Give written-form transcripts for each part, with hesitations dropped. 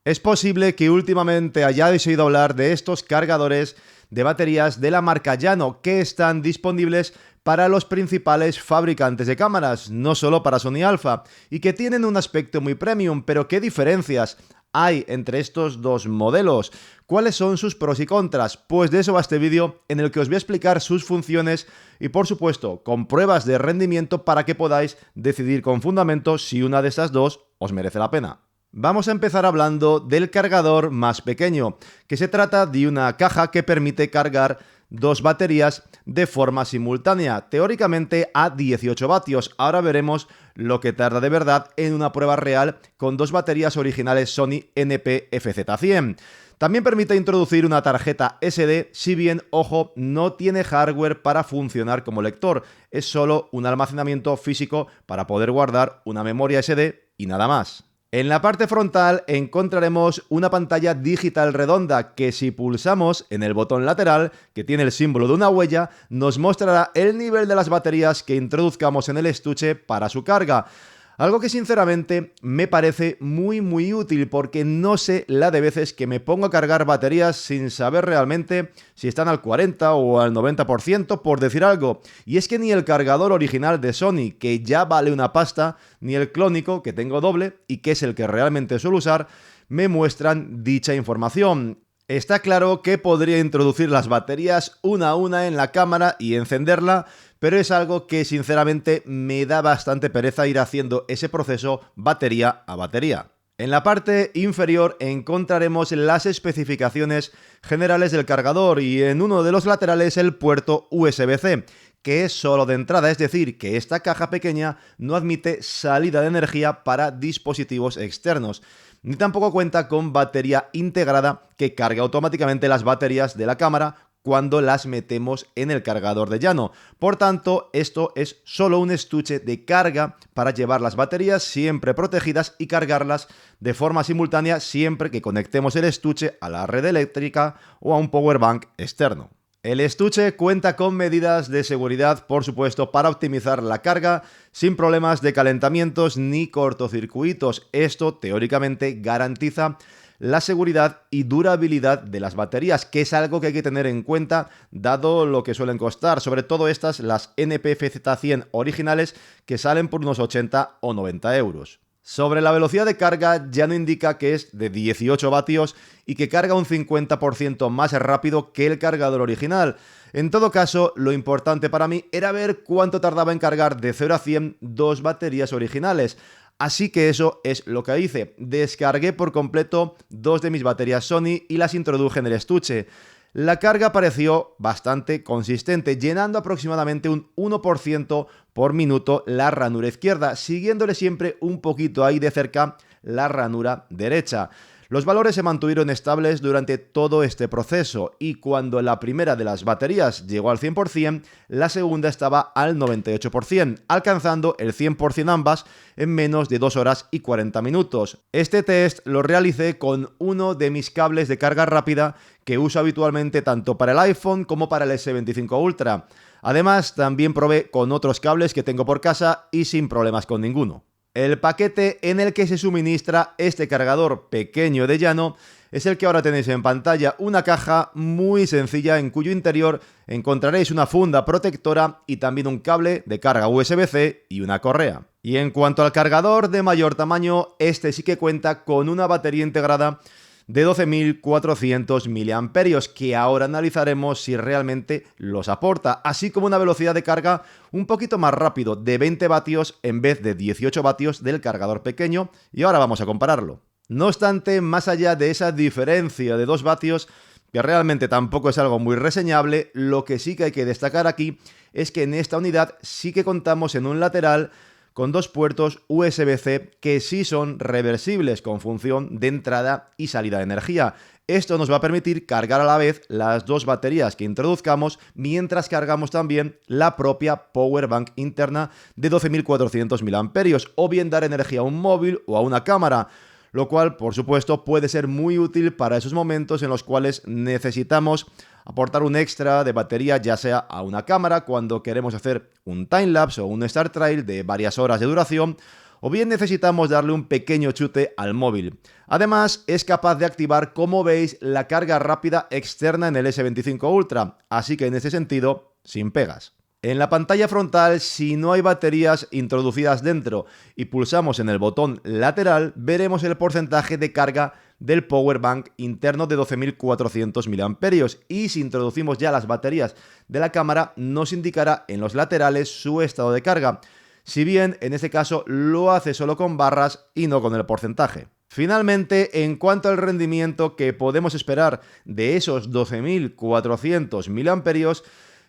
Es posible que últimamente hayáis oído hablar de estos cargadores de baterías de la marca Yano que están disponibles para los principales fabricantes de cámaras, no solo para Sony Alpha, y que tienen un aspecto muy premium. Pero ¿qué diferencias hay entre estos dos modelos? ¿Cuáles son sus pros y contras? Pues de eso va este vídeo, en el que os voy a explicar sus funciones y, por supuesto, con pruebas de rendimiento para que podáis decidir con fundamento si una de estas dos os merece la pena. Vamos a empezar hablando del cargador más pequeño, que se trata de una caja que permite cargar dos baterías de forma simultánea, teóricamente a 18 vatios. Ahora veremos lo que tarda de verdad en una prueba real con dos baterías originales Sony NP-FZ100. También permite introducir una tarjeta SD, si bien, ojo, no tiene hardware para funcionar como lector, es solo un almacenamiento físico para poder guardar una memoria SD y nada más. En la parte frontal encontraremos una pantalla digital redonda que, si pulsamos en el botón lateral, que tiene el símbolo de una huella, nos mostrará el nivel de las baterías que introduzcamos en el estuche para su carga. Algo que sinceramente me parece muy útil, porque no sé la de veces que me pongo a cargar baterías sin saber realmente si están al 40 o al 90%, por decir algo. Y es que ni el cargador original de Sony, que ya vale una pasta, ni el clónico, que tengo doble y que es el que realmente suelo usar, me muestran dicha información. Está claro que podría introducir las baterías una a una en la cámara y encenderla, pero es algo que sinceramente me da bastante pereza ir haciendo ese proceso batería a batería. En la parte inferior encontraremos las especificaciones generales del cargador y en uno de los laterales el puerto USB-C, que es solo de entrada, es decir, que esta caja pequeña no admite salida de energía para dispositivos externos, ni tampoco cuenta con batería integrada que cargue automáticamente las baterías de la cámara cuando las metemos en el cargador de Yano. Por tanto, esto es solo un estuche de carga para llevar las baterías siempre protegidas y cargarlas de forma simultánea siempre que conectemos el estuche a la red eléctrica o a un power bank externo. El estuche cuenta con medidas de seguridad, por supuesto, para optimizar la carga sin problemas de calentamientos ni cortocircuitos. Esto, teóricamente, garantiza la seguridad y durabilidad de las baterías, que es algo que hay que tener en cuenta dado lo que suelen costar, sobre todo estas, las NP-FZ100 originales, que salen por unos 80 o 90 euros. Sobre la velocidad de carga, Yano indica que es de 18 vatios y que carga un 50% más rápido que el cargador original. En todo caso, lo importante para mí era ver cuánto tardaba en cargar de 0 a 100 dos baterías originales. Así que eso es lo que hice. Descargué por completo dos de mis baterías Sony y las introduje en el estuche. La carga pareció bastante consistente, llenando aproximadamente un 1% por minuto la ranura izquierda, siguiéndole siempre un poquito ahí de cerca la ranura derecha. Los valores se mantuvieron estables durante todo este proceso y cuando la primera de las baterías llegó al 100%, la segunda estaba al 98%, alcanzando el 100% ambas en menos de 2 horas y 40 minutos. Este test lo realicé con uno de mis cables de carga rápida que uso habitualmente tanto para el iPhone como para el S25 Ultra. Además, también probé con otros cables que tengo por casa y sin problemas con ninguno. El paquete en el que se suministra este cargador pequeño de Yano es el que ahora tenéis en pantalla, una caja muy sencilla en cuyo interior encontraréis una funda protectora y también un cable de carga USB-C y una correa. Y en cuanto al cargador de mayor tamaño, este sí que cuenta con una batería integrada de 12.400 mAh, que ahora analizaremos si realmente los aporta, así como una velocidad de carga un poquito más rápido, de 20 vatios en vez de 18 vatios del cargador pequeño, y ahora vamos a compararlo. No obstante, más allá de esa diferencia de 2 vatios, que realmente tampoco es algo muy reseñable, lo que sí que hay que destacar aquí es que en esta unidad sí que contamos en un lateral con dos puertos USB-C que sí son reversibles con función de entrada y salida de energía. Esto nos va a permitir cargar a la vez las dos baterías que introduzcamos mientras cargamos también la propia power bank interna de 12.400 mAh o bien dar energía a un móvil o a una cámara, lo cual, por supuesto, puede ser muy útil para esos momentos en los cuales necesitamos aportar un extra de batería, ya sea a una cámara cuando queremos hacer un timelapse o un Star Trail de varias horas de duración, o bien necesitamos darle un pequeño chute al móvil. Además, es capaz de activar, como veis, la carga rápida externa en el S25 Ultra, así que en ese sentido, sin pegas. En la pantalla frontal, si no hay baterías introducidas dentro y pulsamos en el botón lateral, veremos el porcentaje de carga del power bank interno de 12.400 mAh, y si introducimos ya las baterías de la cámara, nos indicará en los laterales su estado de carga, si bien en este caso lo hace solo con barras y no con el porcentaje. Finalmente, en cuanto al rendimiento que podemos esperar de esos 12.400 mAh,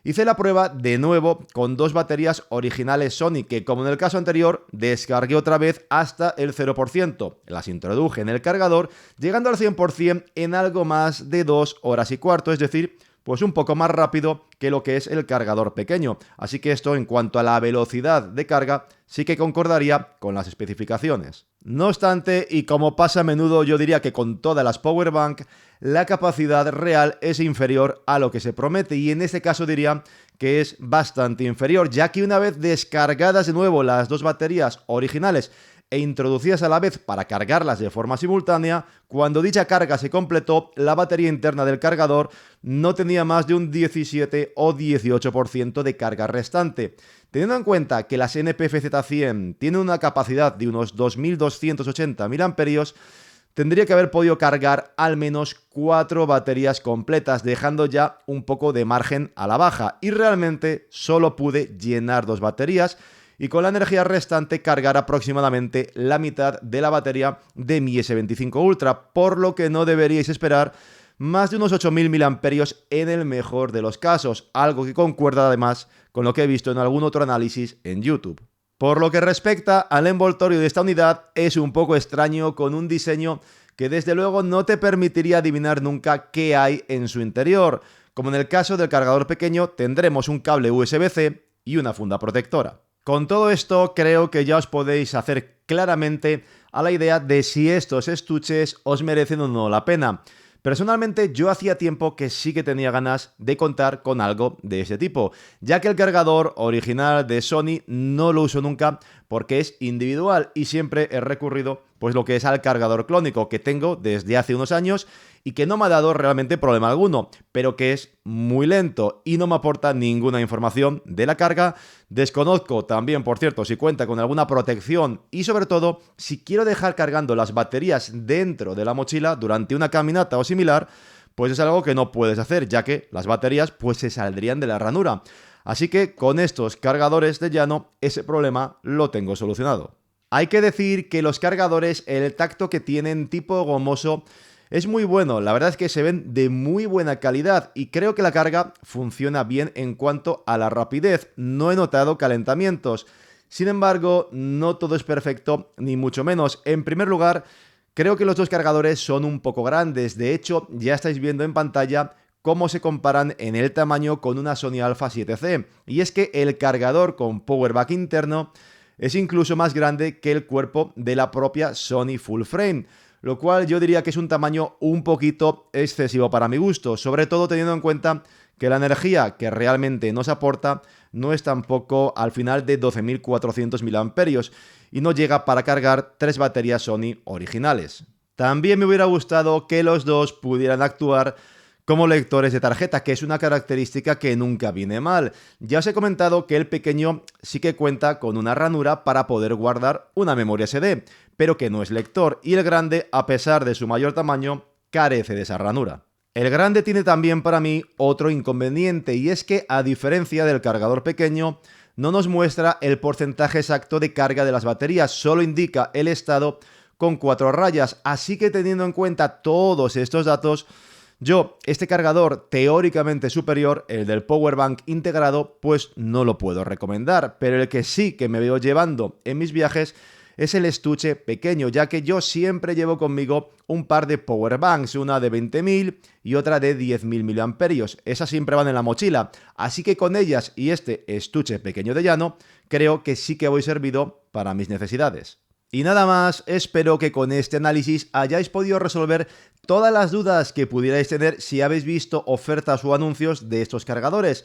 hice la prueba de nuevo con dos baterías originales Sony que, como en el caso anterior, descargué otra vez hasta el 0%. Las introduje en el cargador, llegando al 100% en algo más de 2 horas y cuarto, es decir, pues un poco más rápido que lo que es el cargador pequeño. Así que esto, en cuanto a la velocidad de carga, sí que concordaría con las especificaciones. No obstante, y como pasa a menudo, yo diría que con todas las powerbank, la capacidad real es inferior a lo que se promete, y en este caso diría que es bastante inferior, ya que una vez descargadas de nuevo las dos baterías originales e introducidas a la vez para cargarlas de forma simultánea, cuando dicha carga se completó, la batería interna del cargador no tenía más de un 17 o 18% de carga restante. Teniendo en cuenta que las NPFZ100 tienen una capacidad de unos 2.280 mAh, tendría que haber podido cargar al menos 4 baterías completas, dejando ya un poco de margen a la baja, y realmente solo pude llenar 2 baterías y con la energía restante cargar aproximadamente la mitad de la batería de mi S25 Ultra, por lo que no deberíais esperar más de unos 8.000 mAh en el mejor de los casos, algo que concuerda además con lo que he visto en algún otro análisis en YouTube. Por lo que respecta al envoltorio de esta unidad, es un poco extraño, con un diseño que desde luego no te permitiría adivinar nunca qué hay en su interior. Como en el caso del cargador pequeño, tendremos un cable USB-C y una funda protectora. Con todo esto, creo que ya os podéis hacer claramente a la idea de si estos estuches os merecen o no la pena. Personalmente, yo hacía tiempo que sí que tenía ganas de contar con algo de ese tipo, ya que el cargador original de Sony no lo uso nunca porque es individual, y siempre he recurrido pues lo que es al cargador clónico que tengo desde hace unos años y que no me ha dado realmente problema alguno, pero que es muy lento y no me aporta ninguna información de la carga. Desconozco también, por cierto, si cuenta con alguna protección, y sobre todo, si quiero dejar cargando las baterías dentro de la mochila durante una caminata o similar, pues es algo que no puedes hacer, ya que las baterías pues se saldrían de la ranura. Así que con estos cargadores de llano, ese problema lo tengo solucionado. Hay que decir que los cargadores, el tacto que tienen tipo gomoso, es muy bueno. La verdad es que se ven de muy buena calidad y creo que la carga funciona bien en cuanto a la rapidez. No he notado calentamientos. Sin embargo, no todo es perfecto, ni mucho menos. En primer lugar, creo que los dos cargadores son un poco grandes. De hecho, ya estáis viendo en pantalla cómo se comparan en el tamaño con una Sony Alpha 7C. Y es que el cargador con power bank interno es incluso más grande que el cuerpo de la propia Sony Full Frame, lo cual yo diría que es un tamaño un poquito excesivo para mi gusto, sobre todo teniendo en cuenta que la energía que realmente nos aporta no es tampoco al final de 12.400 mAh y no llega para cargar 3 baterías Sony originales. También me hubiera gustado que los dos pudieran actuar como lectores de tarjeta, que es una característica que nunca viene mal. Ya os he comentado que el pequeño sí que cuenta con una ranura para poder guardar una memoria SD, pero que no es lector, y el grande, a pesar de su mayor tamaño, carece de esa ranura. El grande tiene también para mí otro inconveniente, y es que, a diferencia del cargador pequeño, no nos muestra el porcentaje exacto de carga de las baterías, solo indica el estado con 4 rayas, así que teniendo en cuenta todos estos datos, yo, este cargador teóricamente superior, el del powerbank integrado, pues no lo puedo recomendar, pero el que sí que me veo llevando en mis viajes es el estuche pequeño, ya que yo siempre llevo conmigo un par de powerbanks, una de 20.000 y otra de 10.000 mAh. Esas siempre van en la mochila, así que con ellas y este estuche pequeño de llano, creo que sí que voy servido para mis necesidades. Y nada más, espero que con este análisis hayáis podido resolver todas las dudas que pudierais tener si habéis visto ofertas o anuncios de estos cargadores.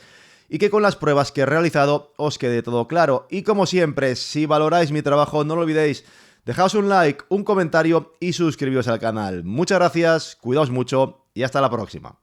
y que con las pruebas que he realizado os quede todo claro. Y como siempre, si valoráis mi trabajo, no lo olvidéis, dejaos un like, un comentario y suscribiros al canal. Muchas gracias, cuidaos mucho y hasta la próxima.